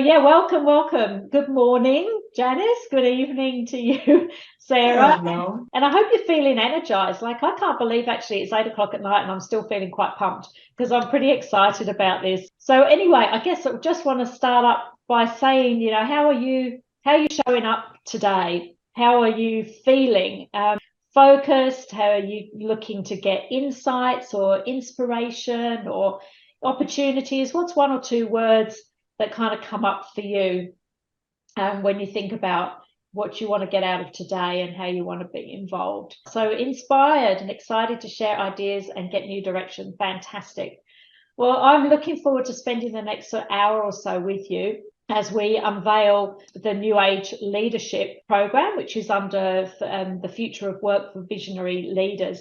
yeah, welcome. Good morning, Janice. Good evening to you, Sarah. Hello. And I hope you're feeling energized. Like, I can't believe actually it's 8 o'clock at night and I'm still feeling quite pumped because I'm pretty excited about this. So anyway, I guess I just want to start up by saying, how are you showing up today? How are you feeling? Focused? How are you looking to get insights or inspiration or opportunities? What's one or two words that kind of come up for you when you think about what you want to get out of today and how you want to be involved? So inspired and excited to share ideas and get new direction. Fantastic. Well, I'm looking forward to spending the next hour or so with you as we unveil the New Age Leadership Program, which is under the Future of Work for Visionary Leaders.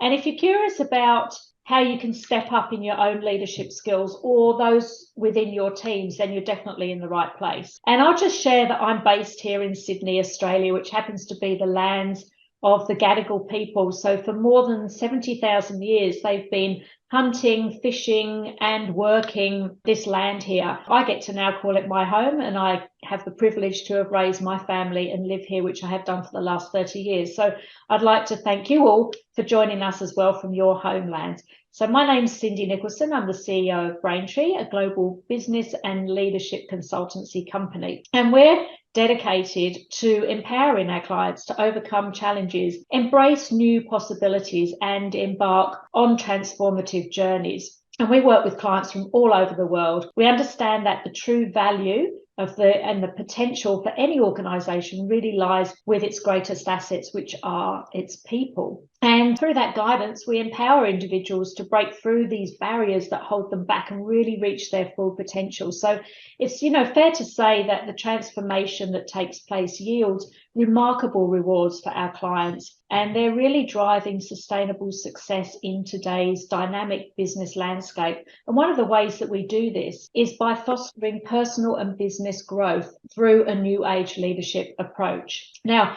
And if you're curious about how you can step up in your own leadership skills or those within your teams, then you're definitely in the right place. And I'll just share that I'm based here in Sydney, Australia, which happens to be the lands of the Gadigal people. So for more than 70,000 years, they've been hunting, fishing, and working this land here. I get to now call it my home, and I have the privilege to have raised my family and live here, which I have done for the last 30 years. So I'd like to thank you all for joining us as well from your homelands. So my name's Cindy Nicholson. I'm the CEO of Braintree, a global business and leadership consultancy company. And we're dedicated to empowering our clients to overcome challenges, embrace new possibilities, and embark on transformative journeys. And we work with clients from all over the world. We understand that the true value of the potential for any organization really lies with its greatest assets, which are its people. And through that guidance, we empower individuals to break through these barriers that hold them back and really reach their full potential. So it's, fair to say that the transformation that takes place yields remarkable rewards for our clients, and they're really driving sustainable success in today's dynamic business landscape. And one of the ways that we do this is by fostering personal and business growth through a new age leadership approach. Now,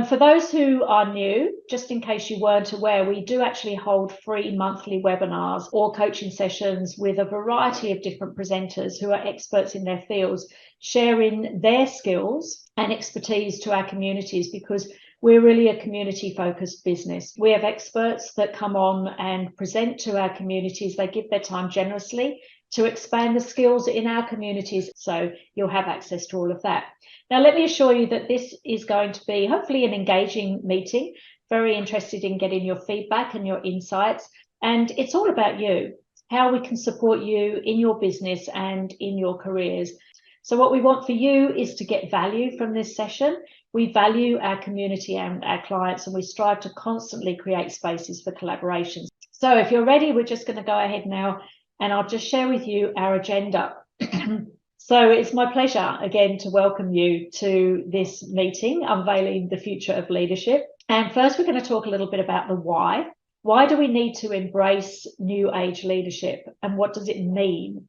for those who are new, just in case you weren't aware, we do actually hold free monthly webinars or coaching sessions with a variety of different presenters who are experts in their fields, sharing their skills and expertise to our communities, because we're really a community-focused business. We have experts that come on and present to our communities. They give their time generously to expand the skills in our communities, so you'll have access to all of that. Now, let me assure you that this is going to be hopefully an engaging meeting. Very interested in getting your feedback and your insights. And it's all about you, how we can support you in your business and in your careers. So what we want for you is to get value from this session. We value our community and our clients, and we strive to constantly create spaces for collaborations. So if you're ready, we're just going to go ahead now, and I'll just share with you our agenda. So it's my pleasure again to welcome you to this meeting, Unveiling the Future of Leadership. And first, we're going to talk a little bit about the why. Why do we need to embrace new age leadership, and what does it mean?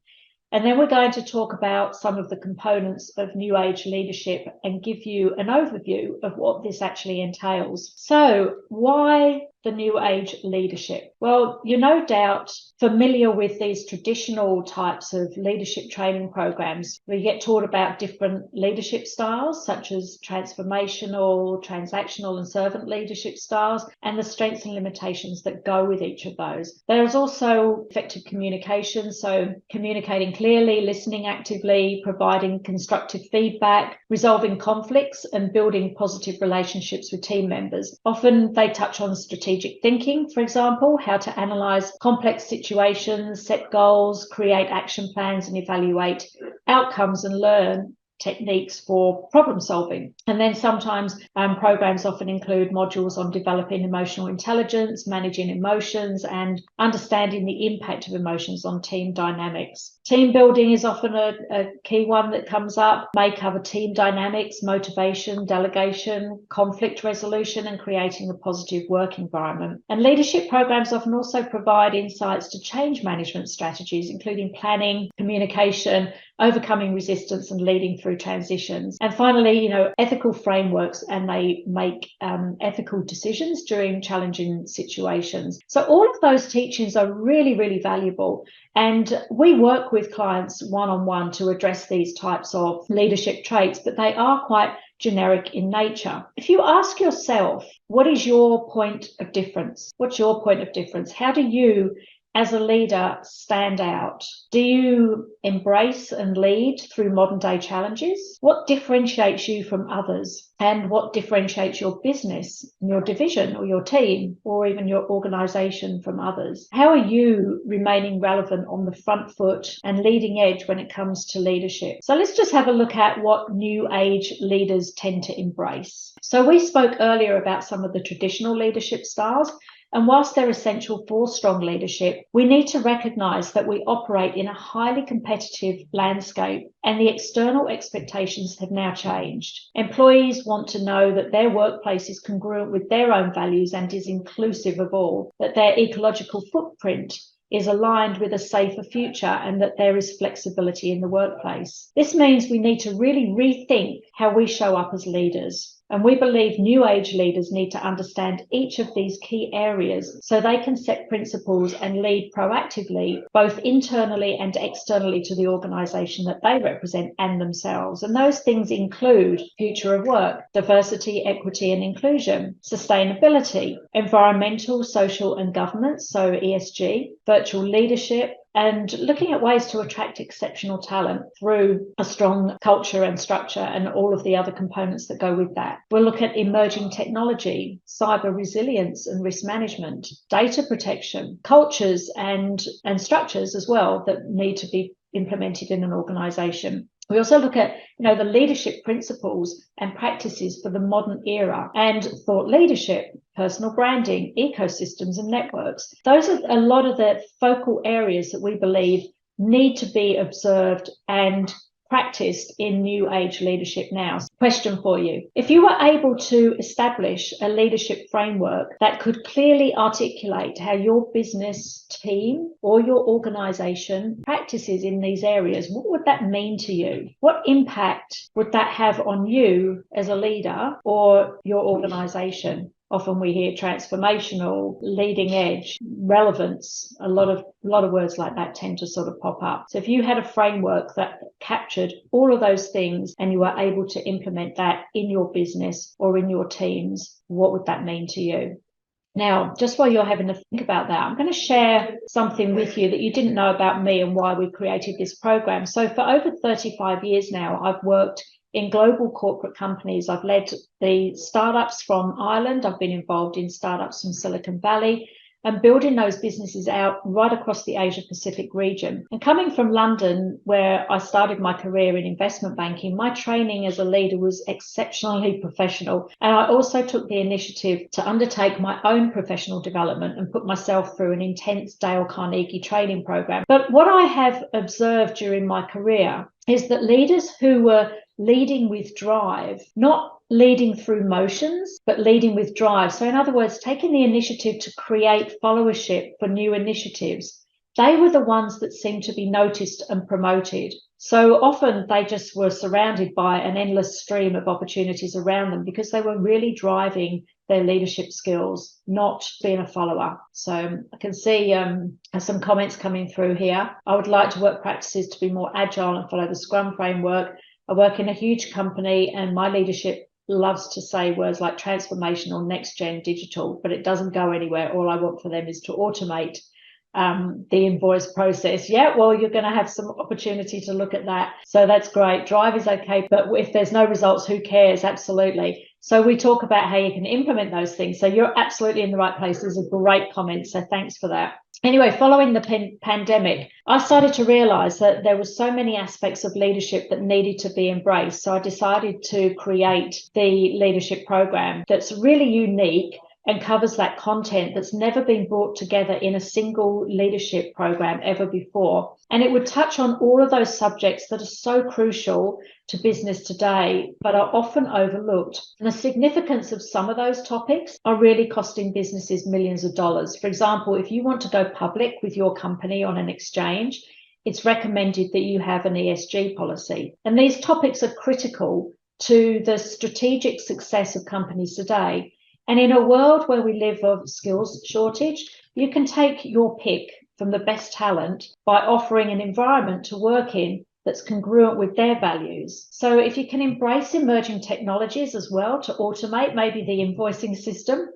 And then we're going to talk about some of the components of new age leadership and give you an overview of what this actually entails. So why the new age leadership? Well, you're no doubt familiar with these traditional types of leadership training programs where you get taught about different leadership styles, such as transformational, transactional, and servant leadership styles, and the strengths and limitations that go with each of those. There's also effective communication, so communicating clearly, listening actively, providing constructive feedback, resolving conflicts, and building positive relationships with team members. Often they touch on strategic thinking, for example, how to analyze complex situations, set goals, create action plans, and evaluate outcomes and learn techniques for problem solving. And then sometimes programs often include modules on developing emotional intelligence, managing emotions, and understanding the impact of emotions on team dynamics. Team building is often a key one that comes up, may cover team dynamics, motivation, delegation, conflict resolution, and creating a positive work environment. And leadership programs often also provide insights to change management strategies, including planning, communication, overcoming resistance and leading through transitions. And finally, ethical frameworks, and they make ethical decisions during challenging situations. So all of those teachings are really, really valuable. And we work with clients one-on-one to address these types of leadership traits, but they are quite generic in nature. If you ask yourself, what is your point of difference? What's your point of difference? How do you, as a leader, stand out? Do you embrace and lead through modern day challenges? What differentiates you from others? And what differentiates your business, your division, or your team, or even your organization from others? How are you remaining relevant on the front foot and leading edge when it comes to leadership? So let's just have a look at what new age leaders tend to embrace. So we spoke earlier about some of the traditional leadership styles. And whilst they're essential for strong leadership, we need to recognise that we operate in a highly competitive landscape, and the external expectations have now changed. Employees want to know that their workplace is congruent with their own values and is inclusive of all, that their ecological footprint is aligned with a safer future, and that there is flexibility in the workplace. This means we need to really rethink how we show up as leaders. And we believe new age leaders need to understand each of these key areas so they can set principles and lead proactively, both internally and externally to the organisation that they represent and themselves. And those things include future of work, diversity, equity and inclusion, sustainability, environmental, social and governance, so ESG, virtual leadership, and looking at ways to attract exceptional talent through a strong culture and structure and all of the other components that go with that. We'll look at emerging technology, cyber resilience and risk management, data protection, cultures and structures as well that need to be implemented in an organisation. We also look at, the leadership principles and practices for the modern era, and thought leadership, personal branding, ecosystems and networks. Those are a lot of the focal areas that we believe need to be observed and practiced in new age leadership now. Question for you. If you were able to establish a leadership framework that could clearly articulate how your business team or your organization practices in these areas, what would that mean to you? What impact would that have on you as a leader or your organization? Often we hear transformational, leading edge, relevance. A lot of words like that tend to sort of pop up. So if you had a framework that captured all of those things and you were able to implement that in your business or in your teams, what would that mean to you? Now, just while you're having to think about that, I'm going to share something with you that you didn't know about me and why we created this program. So for over 35 years now, I've worked in global corporate companies. I've led the startups from Ireland. I've been involved in startups from Silicon Valley and building those businesses out right across the Asia Pacific region. And coming from London, where I started my career in investment banking, my training as a leader was exceptionally professional. And I also took the initiative to undertake my own professional development and put myself through an intense Dale Carnegie training program. But what I have observed during my career is that leaders who were leading with drive, not leading through motions, but leading with drive. So in other words, taking the initiative to create followership for new initiatives, they were the ones that seemed to be noticed and promoted. So often they just were surrounded by an endless stream of opportunities around them because they were really driving their leadership skills, not being a follower. So I can see some comments coming through here. I would like to work practices to be more agile and follow the Scrum framework. I work in a huge company and my leadership loves to say words like transformational, next gen, digital, but it doesn't go anywhere. All I want for them is to automate the invoice process. Yeah, well, you're going to have some opportunity to look at that. So that's great. Drive is okay, but if there's no results, who cares? Absolutely. So we talk about how you can implement those things. So you're absolutely in the right place. There's a great comment. So thanks for that. Anyway, following the pandemic, I started to realize that there were so many aspects of leadership that needed to be embraced. So I decided to create the leadership program that's really unique and covers that content that's never been brought together in a single leadership program ever before. And it would touch on all of those subjects that are so crucial to business today, but are often overlooked. And the significance of some of those topics are really costing businesses millions of dollars. For example, if you want to go public with your company on an exchange, it's recommended that you have an ESG policy. And these topics are critical to the strategic success of companies today. And in a world where we live of skills shortage, you can take your pick from the best talent by offering an environment to work in that's congruent with their values. So if you can embrace emerging technologies as well to automate maybe the invoicing system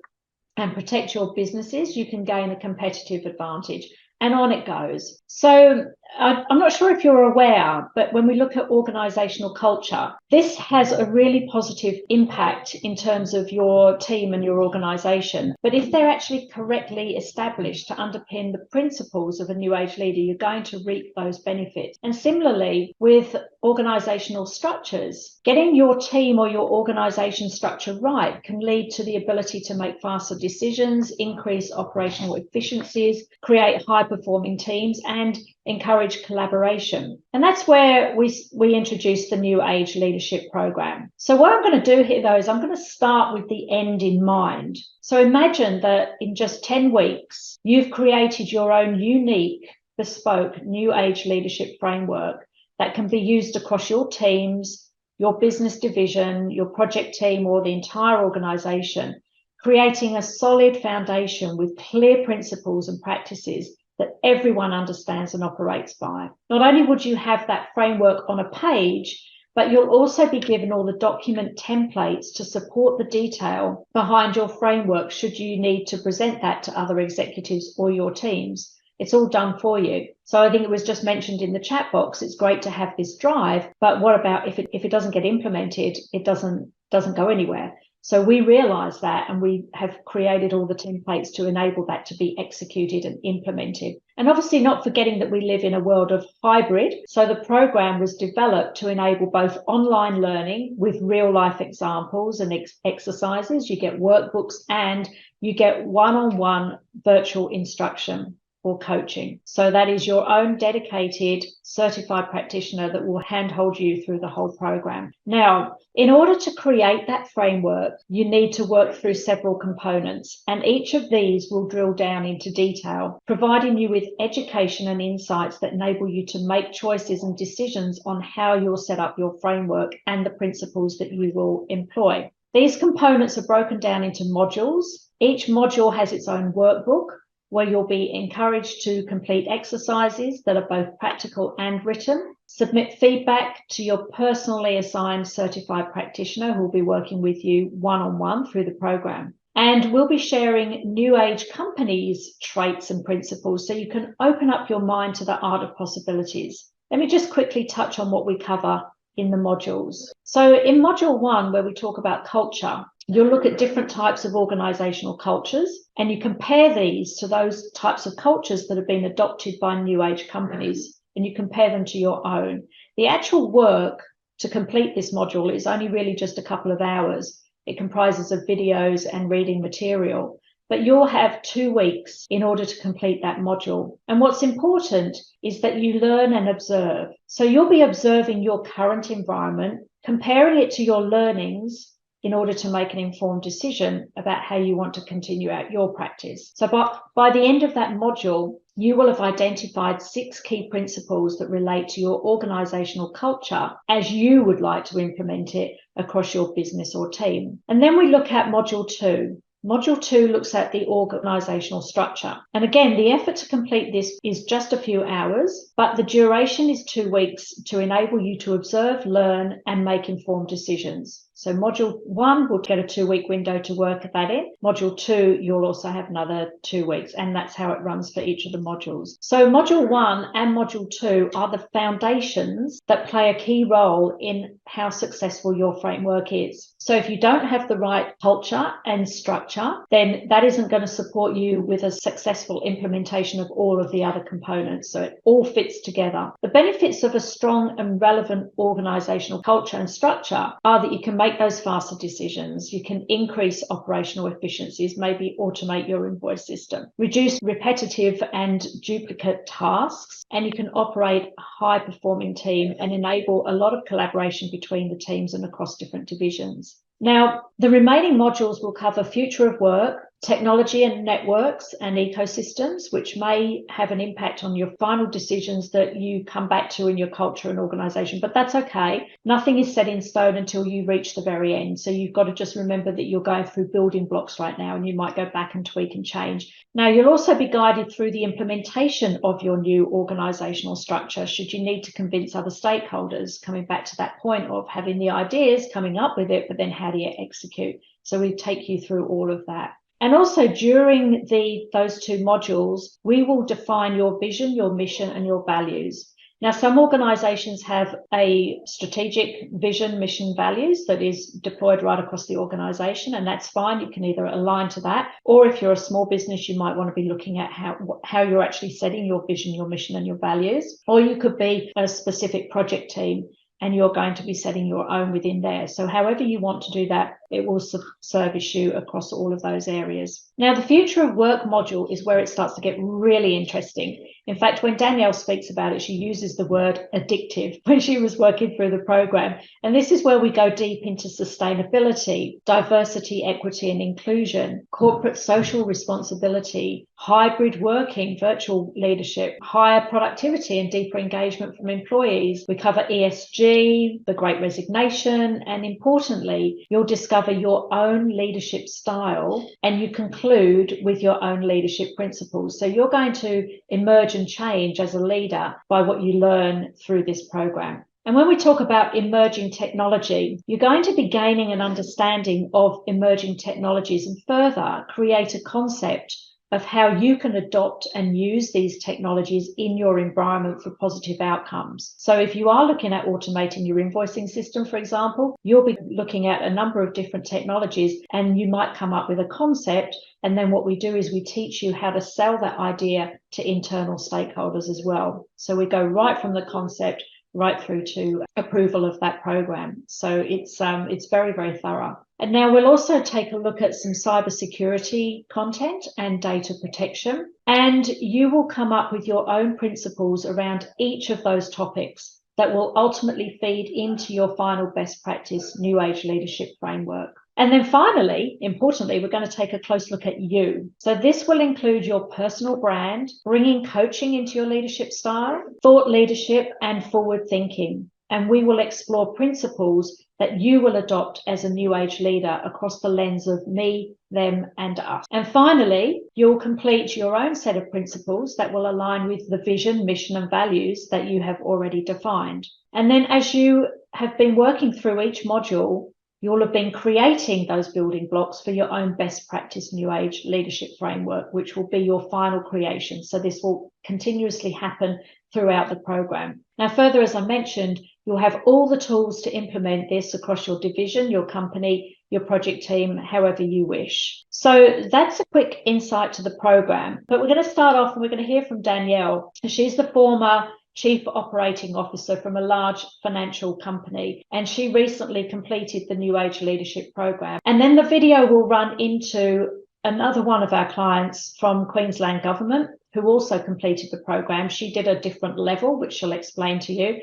and protect your businesses, you can gain a competitive advantage. And on it goes. So I'm not sure if you're aware, but when we look at organizational culture, this has a really positive impact in terms of your team and your organization. But if they're actually correctly established to underpin the principles of a new age leader, you're going to reap those benefits. And similarly, with organizational structures, getting your team or your organization structure right can lead to the ability to make faster decisions, increase operational efficiencies, create high-performing teams, and encourage collaboration. And that's where we introduced the New Age Leadership Program. So what I'm going to do here, though, is I'm going to start with the end in mind. So imagine that in just 10 weeks, you've created your own unique, bespoke New Age leadership framework that can be used across your teams, your business division, your project team, or the entire organization, creating a solid foundation with clear principles and practices that everyone understands and operates by. Not only would you have that framework on a page, but you'll also be given all the document templates to support the detail behind your framework should you need to present that to other executives or your teams. It's all done for you. So I think it was just mentioned in the chat box, it's great to have this drive, but what about if it doesn't get implemented, it doesn't go anywhere. So we realize that, and we have created all the templates to enable that to be executed and implemented. And obviously not forgetting that we live in a world of hybrid. So the program was developed to enable both online learning with real life examples and exercises. You get workbooks and you get one-on-one virtual instruction or coaching. So that is your own dedicated certified practitioner that will handhold you through the whole program. Now, in order to create that framework, you need to work through several components, and each of these will drill down into detail, providing you with education and insights that enable you to make choices and decisions on how you'll set up your framework and the principles that you will employ. These components are broken down into modules. Each module has its own workbook, where you'll be encouraged to complete exercises that are both practical and written, submit feedback to your personally assigned certified practitioner who will be working with you one-on-one through the program. And we'll be sharing new age companies' traits and principles so you can open up your mind to the art of possibilities. Let me just quickly touch on what we cover in the modules. So in module 1, where we talk about culture, you'll look at different types of organizational cultures, and you compare these to those types of cultures that have been adopted by new age companies, and you compare them to your own. The actual work to complete this module is only really just a couple of hours. It comprises of videos and reading material, but you'll have 2 weeks in order to complete that module. And what's important is that you learn and observe. So you'll be observing your current environment, comparing it to your learnings, in order to make an informed decision about how you want to continue out your practice. So by the end of that module, you will have identified 6 key principles that relate to your organizational culture as you would like to implement it across your business or team. And then we look at module 2. Module 2 looks at the organizational structure. And again, the effort to complete this is just a few hours, but the duration is 2 weeks to enable you to observe, learn, and make informed decisions. So module 1 will get a 2-week window to work that in. Module 2, you'll also have another 2 weeks, and that's how it runs for each of the modules. So module 1 and module 2 are the foundations that play a key role in how successful your framework is. So if you don't have the right culture and structure, then that isn't going to support you with a successful implementation of all of the other components. So it all fits together. The benefits of a strong and relevant organizational culture and structure are that you can make those faster decisions, you can increase operational efficiencies, maybe automate your invoice system, reduce repetitive and duplicate tasks, and you can operate a high-performing team and enable a lot of collaboration between the teams and across different divisions. Now, the remaining modules will cover future of work, technology and networks and ecosystems, which may have an impact on your final decisions that you come back to in your culture and organization. But that's okay. Nothing is set in stone until you reach the very end. So you've got to just remember that you're going through building blocks right now, and you might go back and tweak and change. Now, you'll also be guided through the implementation of your new organizational structure, should you need to convince other stakeholders, coming back to that point of having the ideas, coming up with it, but then how do you execute? So we take you through all of that. And also during those two modules, we will define your vision, your mission, and your values. Now, some organizations have a strategic vision, mission, values that is deployed right across the organization, and that's fine. You can either align to that, or if you're a small business, you might want to be looking at how you're actually setting your vision, your mission, and your values. Or you could be a specific project team, and you're going to be setting your own within there. So however you want to do that, it will service you across all of those areas. Now, the future of work module is where it starts to get really interesting. In fact, when Danielle speaks about it, she uses the word addictive when she was working through the program. And this is where we go deep into sustainability, diversity, equity, and inclusion, corporate social responsibility, hybrid working, virtual leadership, higher productivity and deeper engagement from employees. We cover ESG, the Great Resignation, and importantly, you'll discover your own leadership style, and you conclude with your own leadership principles. So you're going to emerge and change as a leader by what you learn through this program. And when we talk about emerging technology, you're going to be gaining an understanding of emerging technologies and further create a concept of how you can adopt and use these technologies in your environment for positive outcomes. So if you are looking at automating your invoicing system, for example, you'll be looking at a number of different technologies, and you might come up with a concept. And then what we do is we teach you how to sell that idea to internal stakeholders as well. So we go right from the concept right through to approval of that program. So it's very, very thorough. And now we'll also take a look at some cybersecurity content and data protection. And you will come up with your own principles around each of those topics that will ultimately feed into your final best practice New Age leadership framework. And then finally, importantly, we're going to take a close look at you. So this will include your personal brand, bringing coaching into your leadership style, thought leadership, and forward thinking. And we will explore principles that you will adopt as a New Age leader across the lens of me, them, and us. And finally, you'll complete your own set of principles that will align with the vision, mission, and values that you have already defined. And then as you have been working through each module, you'll have been creating those building blocks for your own best practice New Age leadership framework, which will be your final creation. So this will continuously happen throughout the program. Now, further, as I mentioned, you'll have all the tools to implement this across your division, your company, your project team, however you wish. So that's a quick insight to the program. But we're going to start off and we're going to hear from Danielle. She's the former Chief Operating Officer from a large financial company, and she recently completed the New Age Leadership Program. And then the video will run into another one of our clients from Queensland Government who also completed the program. She did a different level, which she'll explain to you.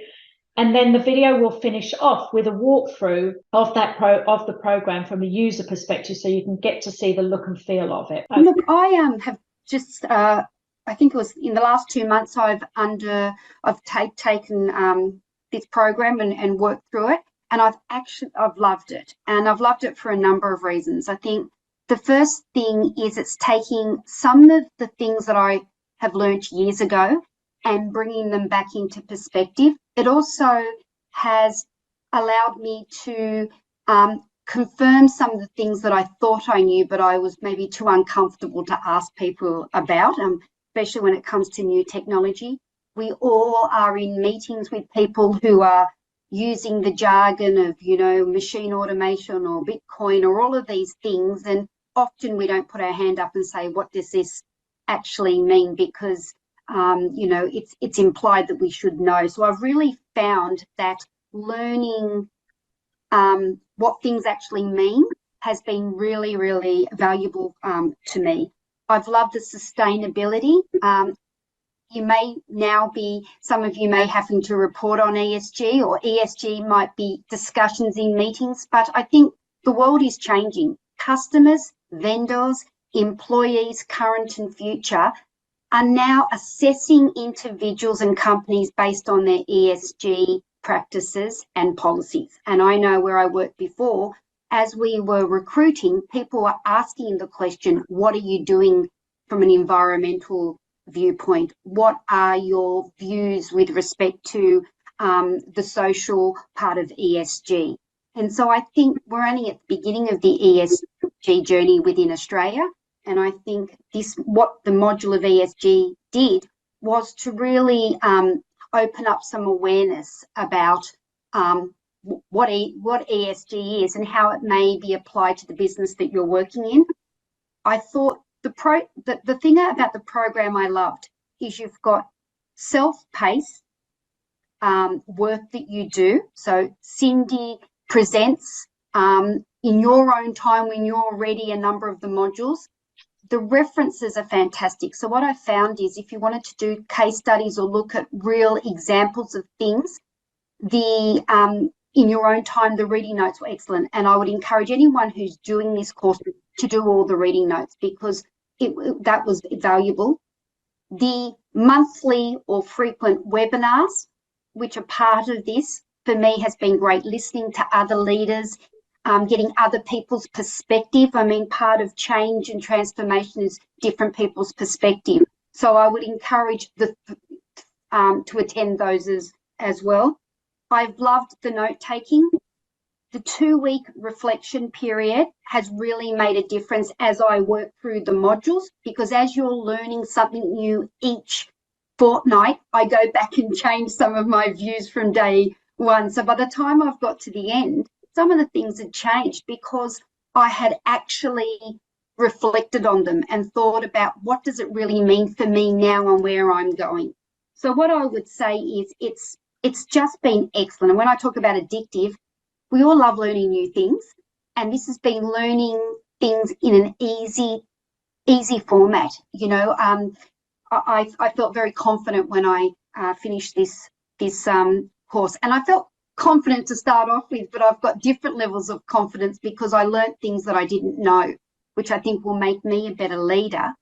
And then the video will finish off with a walkthrough of the program from a user perspective, so you can get to see the look and feel of it. Okay. Look, I have just I think it was in the last 2 months I've taken this program and worked through it, and I've loved it, and I've loved it for a number of reasons. I think the first thing is it's taking some of the things that I have learned years ago and bringing them back into perspective. It also has allowed me to confirm some of the things that I thought I knew, but I was maybe too uncomfortable to ask people about, especially when it comes to new technology. We all are in meetings with people who are using the jargon of, machine automation or Bitcoin or all of these things, and often we don't put our hand up and say, what does this actually mean? Because it's implied that we should know. So I've really found that learning what things actually mean has been really, really valuable to me. I've loved the sustainability. You may now be, some of you may having to report on ESG, or ESG might be discussions in meetings, but I think the world is changing. Customers, vendors, employees, current and future, are now assessing individuals and companies based on their ESG practices and policies. And I know where I worked before, as we were recruiting, people were asking the question, what are you doing from an environmental viewpoint? What are your views with respect to the social part of ESG? And so I think we're only at the beginning of the ESG journey within Australia. And I think what the module of ESG did was to really open up some awareness about what ESG is and how it may be applied to the business that you're working in. I thought the thing about the program I loved is you've got self-paced work that you do. So Cindy presents in your own time when you're ready a number of the modules. The references are fantastic. So what I found is if you wanted to do case studies or look at real examples of things, in your own time, the reading notes were excellent. And I would encourage anyone who's doing this course to do all the reading notes because that was valuable. The monthly or frequent webinars, which are part of this, for me has been great. Listening to other leaders, getting other people's perspective. I mean, part of change and transformation is different people's perspective. So I would encourage to attend those as well. I've loved the note-taking. The 2-week reflection period has really made a difference as I work through the modules, because as you're learning something new each fortnight, I go back and change some of my views from day one. So by the time I've got to the end, some of the things had changed because I had actually reflected on them and thought about what does it really mean for me now and where I'm going. So what I would say is it's just been excellent. And when I talk about addictive, we all love learning new things. And this has been learning things in an easy format. You know, I felt very confident when I finished this course. And I felt confident to start off with, but I've got different levels of confidence because I learned things that I didn't know, which I think will make me a better leader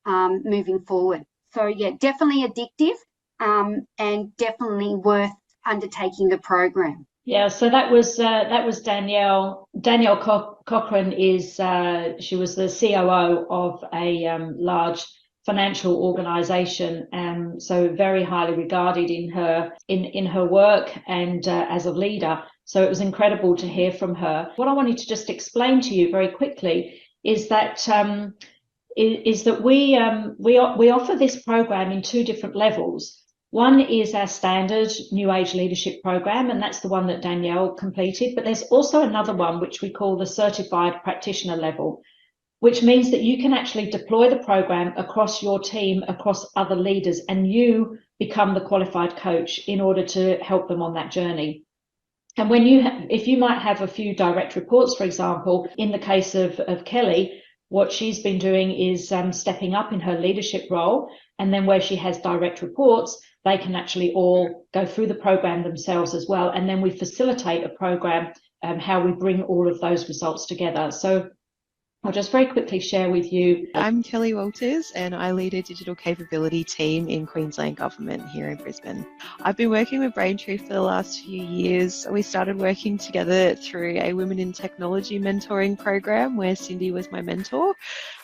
moving forward. So yeah, definitely addictive and definitely worth undertaking the program. Yeah, so that was Danielle. Danielle Cochran is she was the COO of a large financial organization, so very highly regarded in her work and as a leader. So it was incredible to hear from her. What I wanted to just explain to you very quickly is that we offer this program in 2 different levels. One is our standard New Age Leadership Program, and that's the one that Danielle completed. But there's also another one which we call the Certified Practitioner level, which means that you can actually deploy the program across your team, across other leaders, and you become the qualified coach in order to help them on that journey. And if you might have a few direct reports, for example, in the case of Kelly, what she's been doing is stepping up in her leadership role. And then where she has direct reports, they can actually all go through the program themselves as well. And then we facilitate a program, how we bring all of those results together. So I'll just very quickly share with you. I'm Kelly Walters and I lead a digital capability team in Queensland Government here in Brisbane. I've been working with Braintree for the last few years. We started working together through a Women in Technology mentoring program where Cindy was my mentor.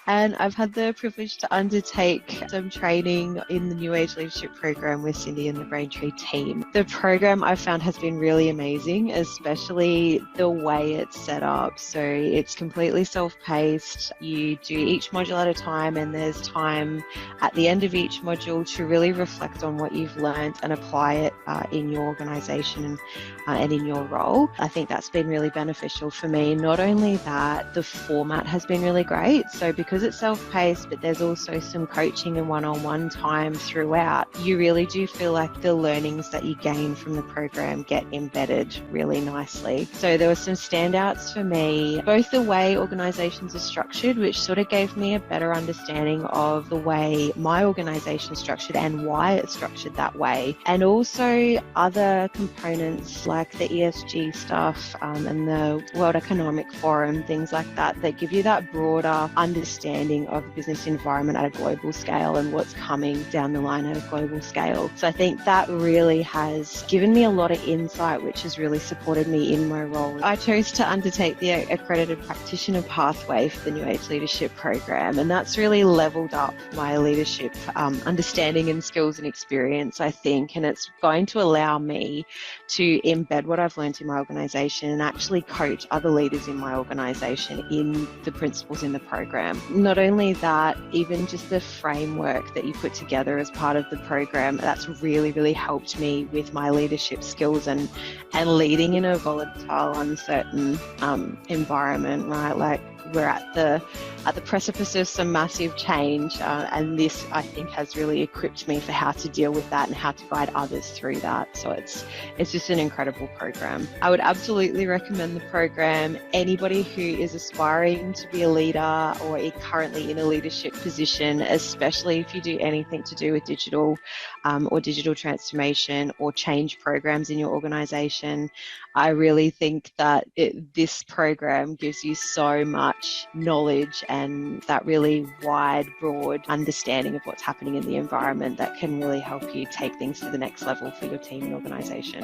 And I've had the privilege to undertake some training in the New Age Leadership Program with Cindy and the Braintree team. The program I've found has been really amazing, especially the way it's set up. So it's completely self-paced. You do each module at a time, and there's time at the end of each module to really reflect on what you've learned and apply it in your organisation and in your role. I think that's been really beneficial for me. Not only that, the format has been really great. So because it's self-paced, but there's also some coaching and one-on-one time throughout, you really do feel like the learnings that you gain from the program get embedded really nicely. So there were some standouts for me, both the way organisations are structured, which sort of gave me a better understanding of the way my organisation is structured and why it's structured that way, and also other components like the ESG stuff and the World Economic Forum, things like that, that give you that broader understanding understanding of the business environment at a global scale and what's coming down the line at a global scale. So I think that really has given me a lot of insight, which has really supported me in my role. I chose to undertake the accredited practitioner pathway for the New Age Leadership Program, and that's really leveled up my leadership understanding and skills and experience, I think, and it's going to allow me to embed what I've learned in my organisation and actually coach other leaders in my organisation in the principles in the program. Not only that, even just the framework that you put together as part of the program, that's really, really helped me with my leadership skills and leading in a volatile, uncertain environment, right? Like, we're at the precipice of some massive change, and this, I think, has really equipped me for how to deal with that and how to guide others through that. So it's just an incredible program. I would absolutely recommend the program. Anybody who is aspiring to be a leader or is currently in a leadership position, especially if you do anything to do with digital or digital transformation or change programs in your organization, I really think that this program gives you so much knowledge and that really wide, broad understanding of what's happening in the environment that can really help you take things to the next level for your team and organisation.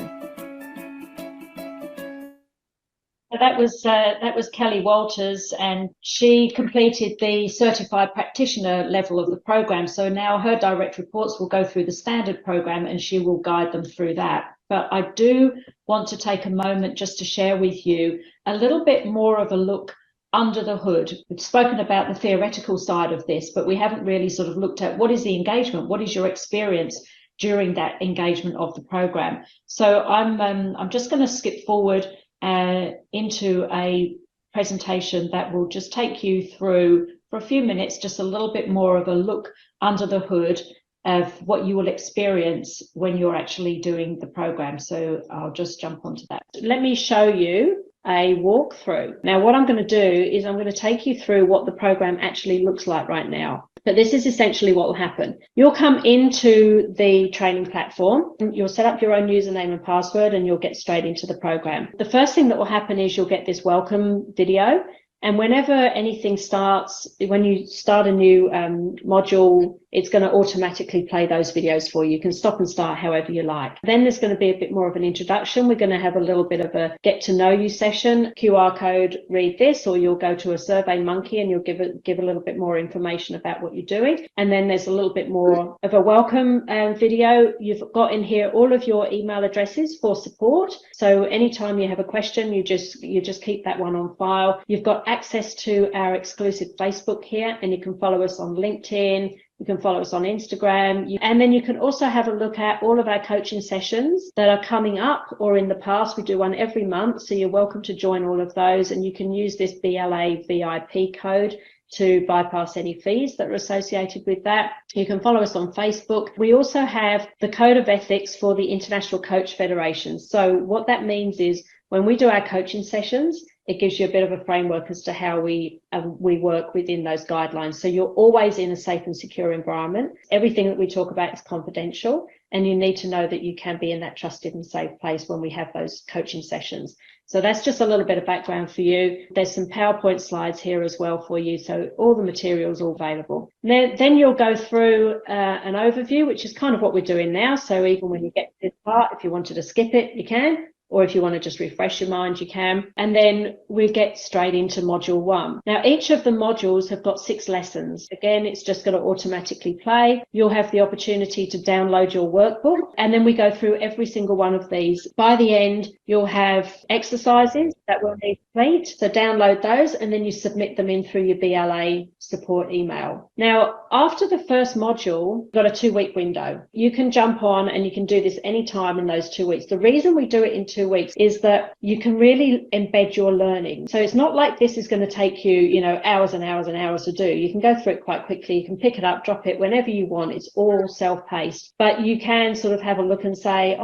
That was Kelly Walters, and she completed the certified practitioner level of the program. So now her direct reports will go through the standard program and she will guide them through that. But I do want to take a moment just to share with you a little bit more of a look under the hood. We've spoken about the theoretical side of this, but we haven't really sort of looked at what is the engagement, what is your experience during that engagement of the program. So I'm just going to skip forward into a presentation that will just take you through for a few minutes, just a little bit more of a look under the hood of what you will experience when you're actually doing the program. So I'll just jump onto that. Let me show you a walkthrough. Now, what I'm going to do is I'm going to take you through what the program actually looks like right now. But this is essentially what will happen. You'll come into the training platform, you'll set up your own username and password, and you'll get straight into the program. The first thing that will happen is you'll get this welcome video. And whenever anything starts, when you start a new module, it's going to automatically play those videos for you. You can stop and start however you like. Then there's going to be a bit more of an introduction. We're going to have a little bit of a get to know you session. QR code, read this, or you'll go to a Survey Monkey and you'll give a little bit more information about what you're doing. And then there's a little bit more of a welcome video. You've got in here all of your email addresses for support. So anytime you have a question, you just keep that one on file. You've got access to our exclusive Facebook here, and you can follow us on LinkedIn. You can follow us on Instagram. And then you can also have a look at all of our coaching sessions that are coming up, or in the past. We do one every month. So you're welcome to join all of those. And you can use this BLA VIP code to bypass any fees that are associated with that. You can follow us on Facebook. We also have the Code of Ethics for the International Coach Federation. So what that means is when we do our coaching sessions, it gives you a bit of a framework as to how we work within those guidelines. So you're always in a safe and secure environment. Everything that we talk about is confidential, and you need to know that you can be in that trusted and safe place when we have those coaching sessions. So that's just a little bit of background for you. There's some PowerPoint slides here as well for you. So all the materials are available. Then you'll go through an overview, which is kind of what we're doing now. So even when you get to this part, if you wanted to skip it, you can. Or if you want to just refresh your mind, you can. And then we get straight into module 1. Now, each of the modules have got 6 lessons. Again, it's just going to automatically play. You'll have the opportunity to download your workbook, and then we go through every single one of these. By the end, you'll have exercises that we'll need to complete. So download those, and then you submit them in through your BLA support email. Now, after the first module, you've got a 2-week window. You can jump on and you can do this anytime in those 2 weeks. The reason we do it in 2 weeks is that you can really embed your learning. So it's not like this is going to take you, hours and hours and hours to do. You can go through it quite quickly. You can pick it up, drop it whenever you want. It's all self-paced, but you can sort of have a look and say,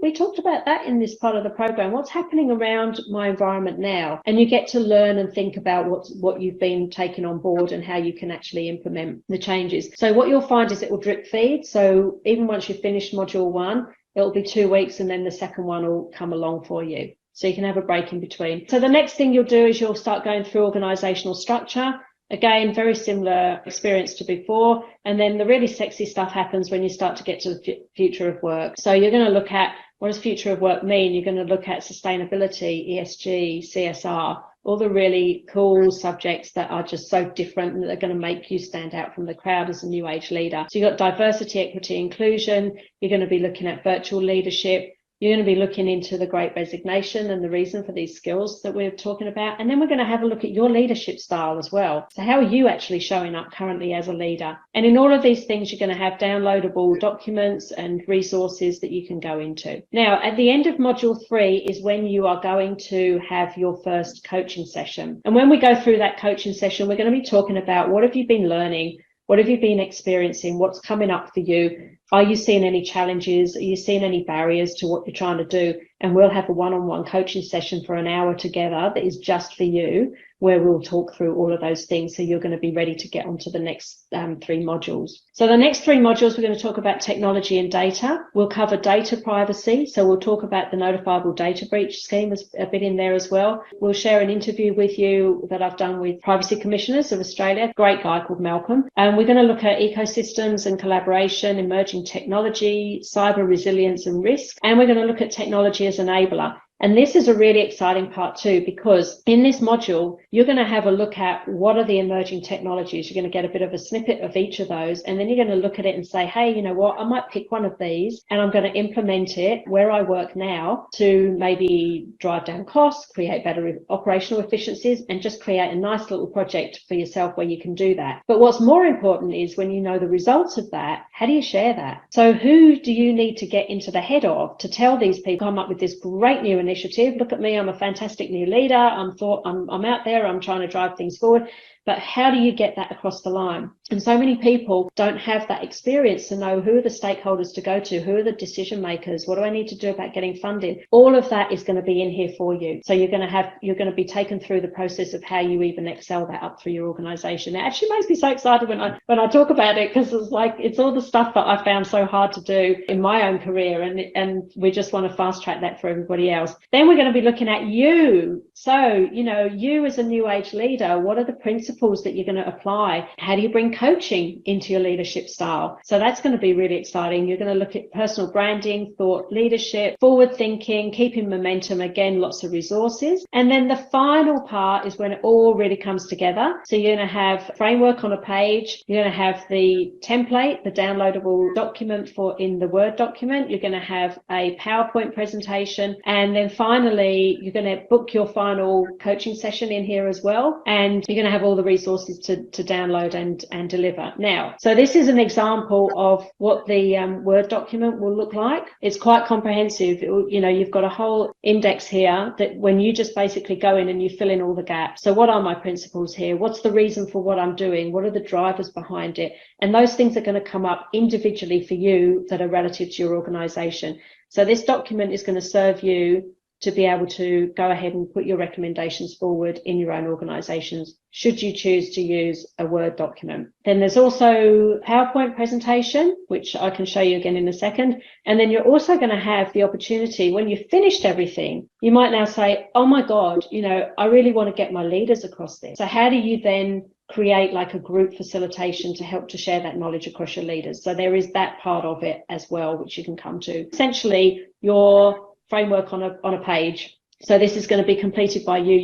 we talked about that in this part of the program. What's happening around my environment now? And you get to learn and think about what you've been taking on board and how you can actually implement the changes. So what you'll find is it will drip feed. So even once you've finished module 1, it'll be 2 weeks, and then the second one will come along for you. So you can have a break in between. So the next thing you'll do is you'll start going through organizational structure. Again, very similar experience to before. And then the really sexy stuff happens when you start to get to the future of work. So you're going to look at, what does future of work mean? You're going to look at sustainability, ESG, CSR, all the really cool subjects that are just so different and that are going to make you stand out from the crowd as a new age leader. So you've got diversity, equity, inclusion. You're going to be looking at virtual leadership. You're going to be looking into the Great Resignation and the reason for these skills that we're talking about. And then we're going to have a look at your leadership style as well. So how are you actually showing up currently as a leader? And in all of these things, you're going to have downloadable documents and resources that you can go into. Now, at the end of module 3 is when you are going to have your first coaching session. And when we go through that coaching session, we're going to be talking about what have you been learning? What have you been experiencing? What's coming up for you? Are you seeing any challenges? Are you seeing any barriers to what you're trying to do? And we'll have a one-on-one coaching session for an hour together that is just for you, where we'll talk through all of those things. So you're going to be ready to get onto the next 3 modules. So the next 3 modules, we're going to talk about technology and data. We'll cover data privacy. So we'll talk about the notifiable data breach scheme as a bit in there as well. We'll share an interview with you that I've done with Privacy Commissioners of Australia, great guy called Malcolm. And we're going to look at ecosystems and collaboration, emerging technology, cyber resilience and risk. And we're going to look at technology as enabler. And this is a really exciting part too, because in this module, you're going to have a look at what are the emerging technologies. You're going to get a bit of a snippet of each of those. And then you're going to look at it and say, hey, you know what, I might pick one of these and I'm going to implement it where I work now to maybe drive down costs, create better operational efficiencies, and just create a nice little project for yourself where you can do that. But what's more important is when you know the results of that, how do you share that? So who do you need to get into the head of to tell these people, come up with this great new initiative? Look at me, I'm a fantastic new leader. I'm out there, I'm trying to drive things forward. But how do you get that across the line? And so many people don't have that experience to know who are the stakeholders to go to, who are the decision makers, what do I need to do about getting funding? All of that is going to be in here for you. So you're going to be taken through the process of how you even excel that up through your organization. It actually makes me so excited when I talk about it, because it's all the stuff that I found so hard to do in my own career, and we just want to fast track that for everybody else. Then we're going to be looking at you. So, you as a new age leader, what are the principles that you're going to apply? How do you bring coaching into your leadership style? So that's going to be really exciting. You're going to look at personal branding, thought leadership, forward thinking, keeping momentum, again, lots of resources. And then the final part is when it all really comes together. So you're going to have framework on a page. You're going to have the template, the downloadable document for in the Word document. You're going to have a PowerPoint presentation. And then finally, you're going to book your final coaching session in here as well. And you're going to have all the resources to download and deliver. Now, so this is an example of what the Word document will look like. It's quite comprehensive. You've got a whole index here that when you just basically go in and you fill in all the gaps. So what are my principles here? What's the reason for what I'm doing? What are the drivers behind it? And those things are going to come up individually for you that are relative to your organization. So this document is going to serve you to be able to go ahead and put your recommendations forward in your own organizations, should you choose to use a Word document. Then there's also PowerPoint presentation, which I can show you again in a second. And then you're also going to have the opportunity, when you've finished everything, you might now say, oh my God, I really want to get my leaders across this. So how do you then create like a group facilitation to help to share that knowledge across your leaders? So there is that part of it as well, which you can come to. Essentially, your framework on a page. So this is going to be completed by you.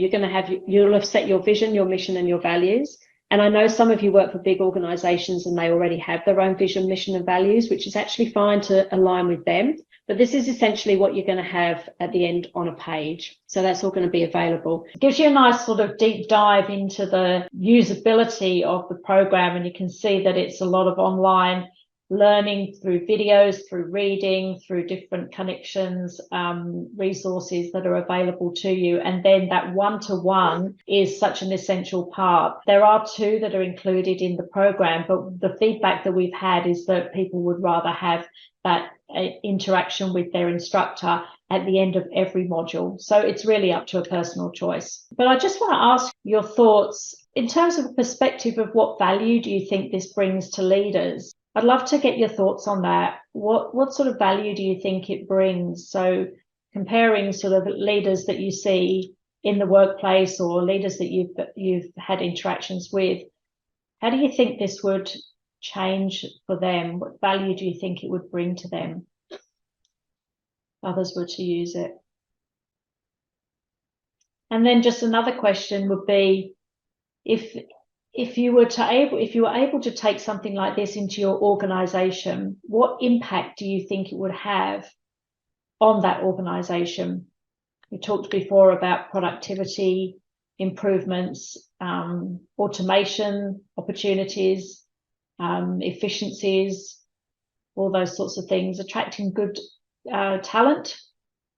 You'll have set your vision, your mission, and your values. And I know some of you work for big organizations and they already have their own vision, mission, and values, which is actually fine to align with them. But this is essentially what you're going to have at the end on a page. So that's all going to be available. It gives you a nice sort of deep dive into the usability of the program. And you can see that it's a lot of online learning through videos, through reading, through different connections, resources that are available to you. And then that one-to-one is such an essential part. There are 2 that are included in the program, but the feedback that we've had is that people would rather have that interaction with their instructor at the end of every module. So it's really up to a personal choice. But I just want to ask your thoughts in terms of a perspective of what value do you think this brings to leaders? I'd love to get your thoughts on that. What sort of value do you think it brings? So comparing sort of leaders that you see in the workplace or leaders that you've had interactions with, How do you think this would change for them? What value do you think it would bring to them if others were to use it? And then just another question would be, if you were able to take something like this into your organization, what impact do you think it would have on that organization? We talked before about productivity improvements, automation opportunities, efficiencies, all those sorts of things. Attracting good talent,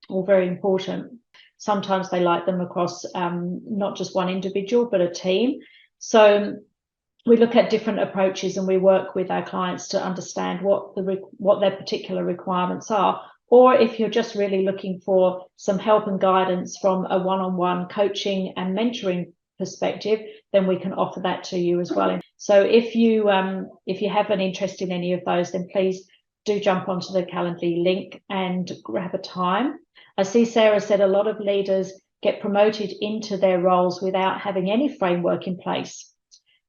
all very important. Sometimes they like them across not just one individual, but a team. So we look at different approaches and we work with our clients to understand what their particular requirements are. Or if you're just really looking for some help and guidance from a one-on-one coaching and mentoring perspective, then we can offer that to you as well. So if you have an interest in any of those, then please do jump onto the Calendly link and grab a time. I see Sarah said a lot of leaders get promoted into their roles without having any framework in place.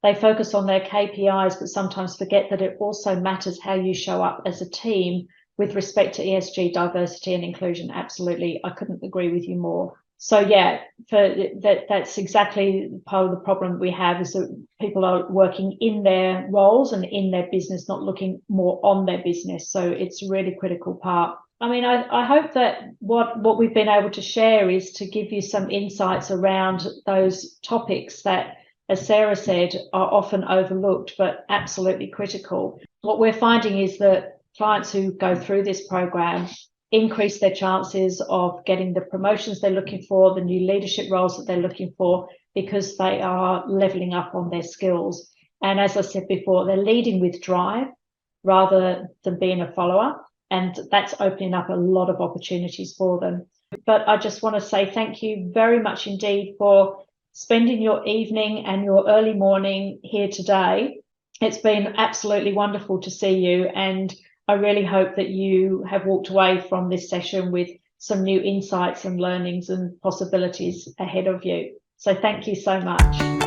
They focus on their KPIs, but sometimes forget that it also matters how you show up as a team with respect to ESG, diversity and inclusion. Absolutely. I couldn't agree with you more. So yeah, that's exactly part of the problem we have, is that people are working in their roles and in their business, not looking more on their business. So it's a really critical part. I mean, I hope that what we've been able to share is to give you some insights around those topics that, as Sarah said, are often overlooked, but absolutely critical. What we're finding is that clients who go through this program increase their chances of getting the promotions they're looking for, the new leadership roles that they're looking for, because they are leveling up on their skills. And as I said before, they're leading with drive rather than being a follower. And that's opening up a lot of opportunities for them. But I just want to say thank you very much indeed for spending your evening and your early morning here today. It's been absolutely wonderful to see you, and I really hope that you have walked away from this session with some new insights and learnings and possibilities ahead of you. So thank you so much.